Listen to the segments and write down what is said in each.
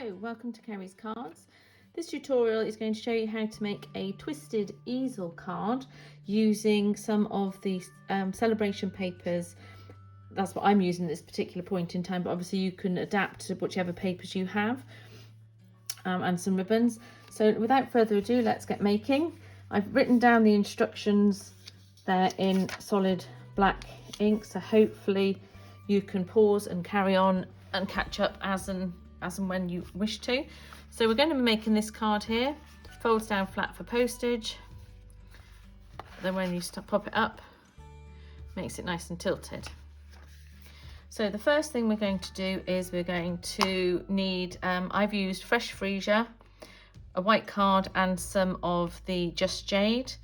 Hello, welcome to Kerry's Cards. This tutorial is going to show you how to make a twisted easel card using some of the celebration papers. That's what I'm using at this particular point in time, but obviously you can adapt to whichever papers you have, and some ribbons. So without further ado, let's get making. I've written down the instructions there in solid black ink, so hopefully you can pause and carry on and catch up as and when you wish to. So we're going to be making this card here. Folds down flat for postage. Then when you pop it up, makes it nice and tilted. So the first thing we're going to do is we're going to need, I've used fresh freesia, a white card and some of the Just Jade.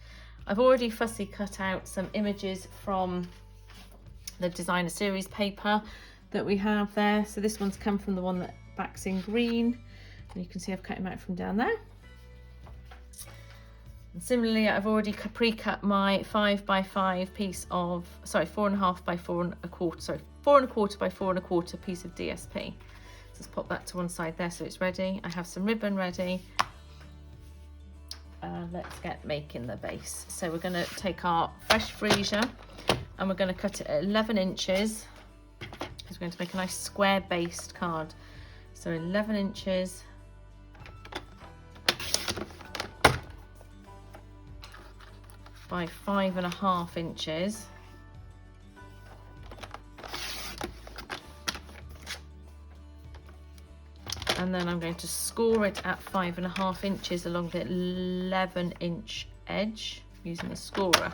I've already fussy cut out some images from the designer series paper that we have there. So this one's come from the one that backs in green, and you can see I've cut him out from down there. And similarly, I've already pre-cut my 5x5 piece of, sorry, 4.5 by 4.25, sorry, 4.25 by 4.25 piece of DSP. So let's pop that to one side there so it's ready. I have some ribbon ready. Let's get making the base. So we're going to take our fresh freesia and we're going to cut it at 11 inches because we're going to make a nice square based card. So 11 inches by 5.5 inches. And then I'm going to score it at 5.5 inches along the 11-inch edge using a scorer.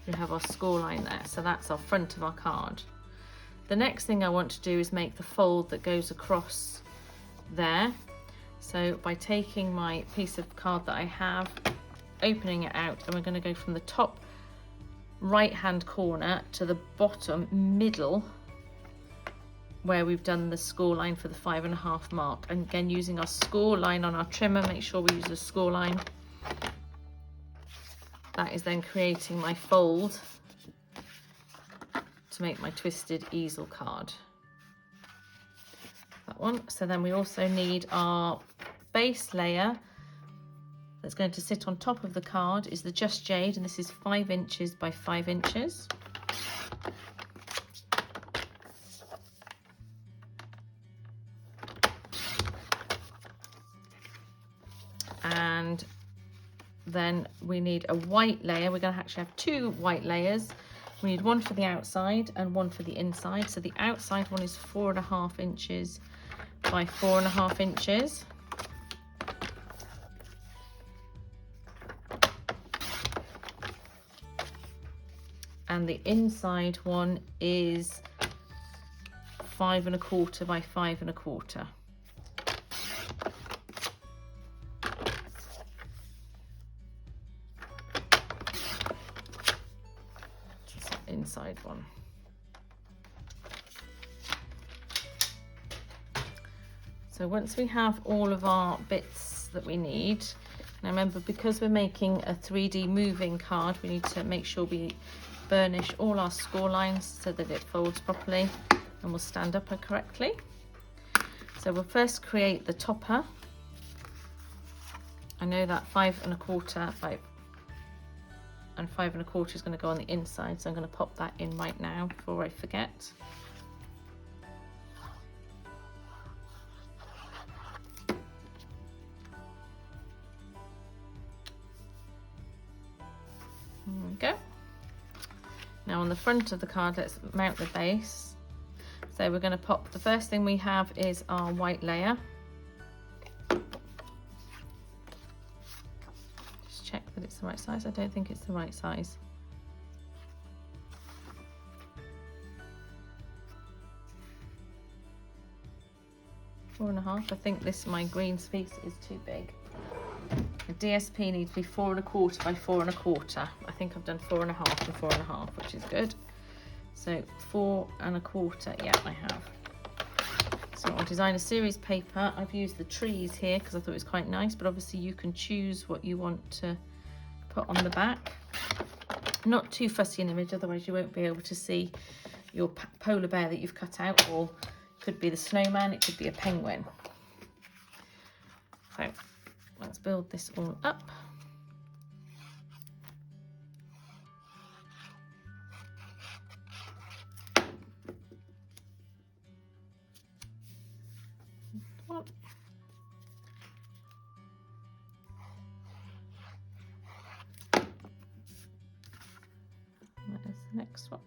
We have our score line there, so that's our front of our card. The next thing I want to do is make the fold that goes across there. So by taking my piece of card that I have, opening it out, and we're going to go from the top right hand corner to the bottom middle where we've done the score line for the 5.5 mark. And again, using our score line on our trimmer, make sure we use a score line. That is then creating my fold to make my twisted easel card. That one. So then we also need our base layer that's going to sit on top of the card is the Just Jade, and this is 5 inches by 5 inches. And then we need a white layer. We're going to actually have 2 white layers. We need one for the outside and one for the inside. So the outside one is 4.5 inches by 4.5 inches. And the inside one is 5.25 by 5.25. Inside one. So once we have all of our bits that we need, now remember, because we're making a 3D moving card, we need to make sure we burnish all our score lines so that it folds properly and will stand up correctly. So we'll first create the topper. I know that 5.25 by 5.25 is going to go on the inside, so I'm going to pop that in right now before I forget. There we go. Now on the front of the card, let's mount the base. So we're going to pop, the first thing we have is our white layer. Check that it's the right size. I don't think it's the right size. Four and a half. I think this, my green piece is too big. The DSP needs to be 4.25 by 4.25. I think I've done 4.5 and 4.5, which is good. So 4.25, yeah, I have. So on designer series paper, I've used the trees here because I thought it was quite nice, but obviously you can choose what you want to put on the back. Not too fussy an image, otherwise you won't be able to see your polar bear that you've cut out, or Could be the snowman, it could be a penguin. So let's build this all up. That is the next one.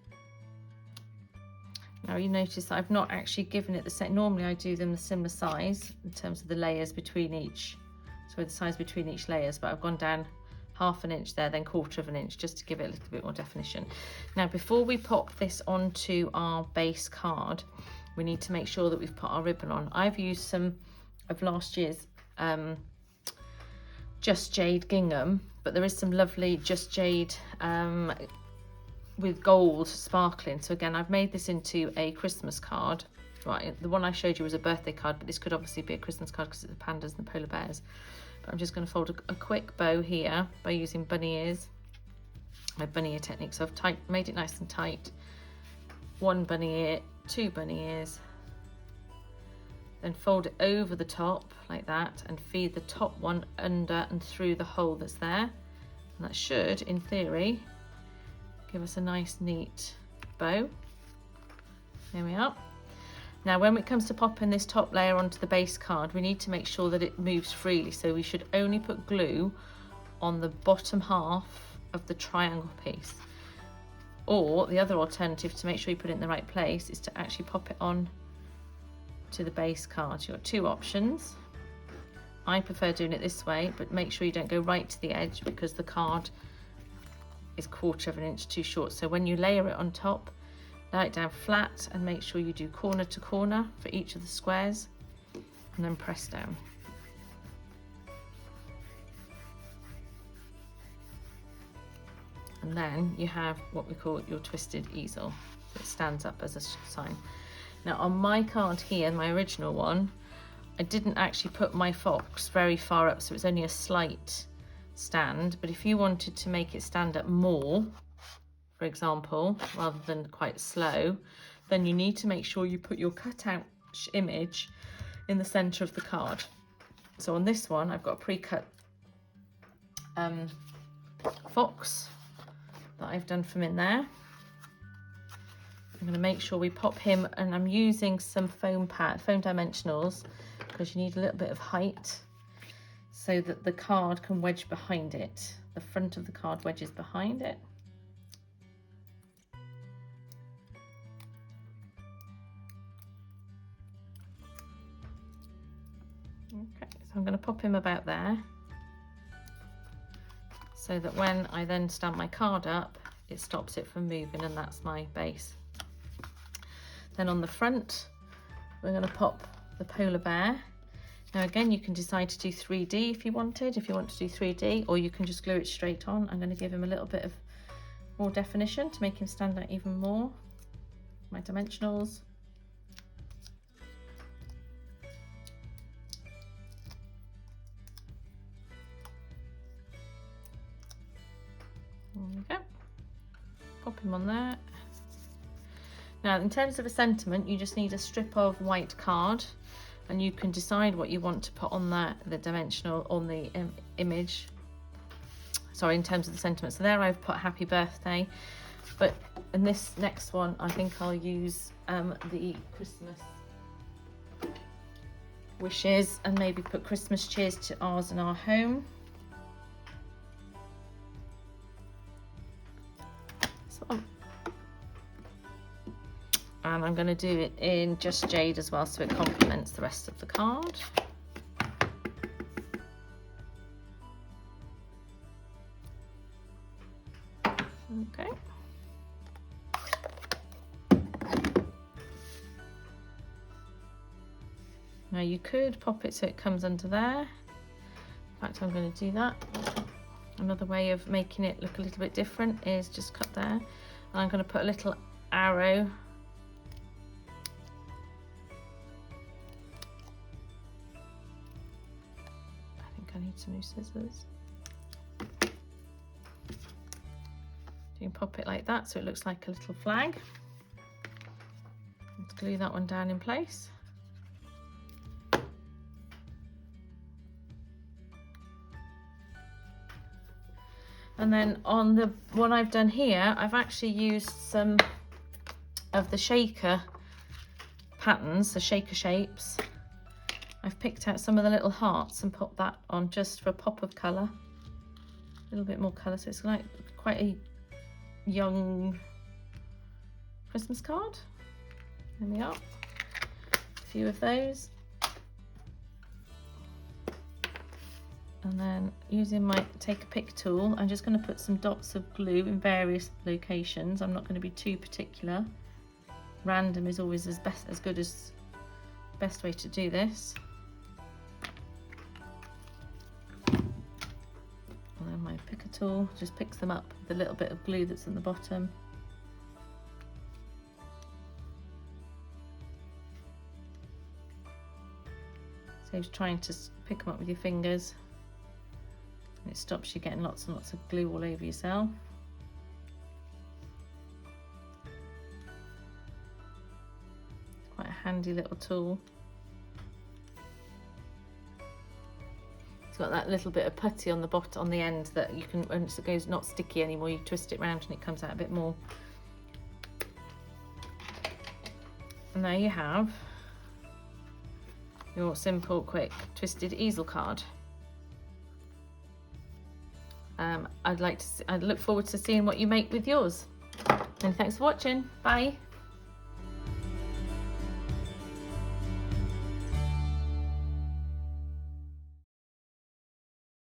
Now you notice that I've not actually given it the same. Normally I do them the similar size in terms of the layers between each. So the size between each layers, but I've gone down ½ inch there, then ½ inch, just to give it a little bit more definition. Now before we pop this onto our base card, we need to make sure that we've put our ribbon on. I've used some of last year's Just Jade gingham, but there is some lovely Just Jade with gold sparkling. So again, I've made this into a Christmas card. Right, the one I showed you was a birthday card, but this could obviously be a Christmas card because it's the pandas and the polar bears. But I'm just going to fold a quick bow here by using bunny ears, my bunny ear technique. So I've made it nice and tight. 1 bunny ear, 2 bunny ears, then fold it over the top like that and feed the top one under and through the hole that's there. And that should, in theory, give us a nice neat bow. There we are. Now when it comes to popping this top layer onto the base card, we need to make sure that it moves freely. So we should only put glue on the bottom half of the triangle piece. Or the other alternative to make sure you put it in the right place is to actually pop it on to the base card. You've got 2 options. I prefer doing it this way, but make sure you don't go right to the edge because the card is ½ inch too short. So when you layer it on top, lay it down flat and make sure you do corner to corner for each of the squares and then press down. And then you have what we call your twisted easel. So it stands up as a sign. Now on my card here, my original one, I didn't actually put my fox very far up, so it's only a slight stand. But if you wanted to make it stand up more, for example, rather than quite slow, then you need to make sure you put your cutout image in the center of the card. So on this one, I've got a pre-cut fox that I've done from in there. I'm going to make sure we pop him, and I'm using some foam dimensionals because you need a little bit of height so that the card can wedge behind it. The front of the card wedges behind it. Okay, so I'm going to pop him about there so that when I then stand my card up, it stops it from moving, and that's my base. Then on the front, we're going to pop the polar bear. Now again, you can decide to do 3D if you want to do 3D, or you can just glue it straight on. I'm going to give him a little bit of more definition to make him stand out even more. My dimensionals. There we go. Pop him on there. Now in terms of a sentiment, you just need a strip of white card, and you can decide what you want to put on that, the dimensional on the image. Sorry, in terms of the sentiment. So there I've put happy birthday, but in this next one I think I'll use the Christmas wishes and maybe put Christmas cheers to ours and our home. And I'm going to do it in Just Jade as well, so it complements the rest of the card. Okay. Now you could pop it so it comes under there. In fact, I'm going to do that. Another way of making it look a little bit different is just cut there. And I'm going to put a little arrow . I need some new scissors. You can pop it like that so it looks like a little flag. And Just glue that one down in place. And then on the one I've done here, I've actually used some of the shaker patterns, the shaker shapes. I've picked out some of the little hearts and popped that on just for a pop of colour. A little bit more colour, so it's like quite a young Christmas card. There we are. A few of those. And then using my take a pick tool, I'm just going to put some dots of glue in various locations. I'm not going to be too particular. Random is always best way to do this. And then my picker tool just picks them up with a little bit of glue that's in the bottom. Saves trying to pick them up with your fingers. And it stops you getting lots and lots of glue all over yourself. It's quite a handy little tool. It's got that little bit of putty on the bottom, on the end, that you can, once it goes not sticky anymore, you twist it round and it comes out a bit more. And there you have your simple, quick twisted easel card. I'd look forward to seeing what you make with yours. And thanks for watching. Bye.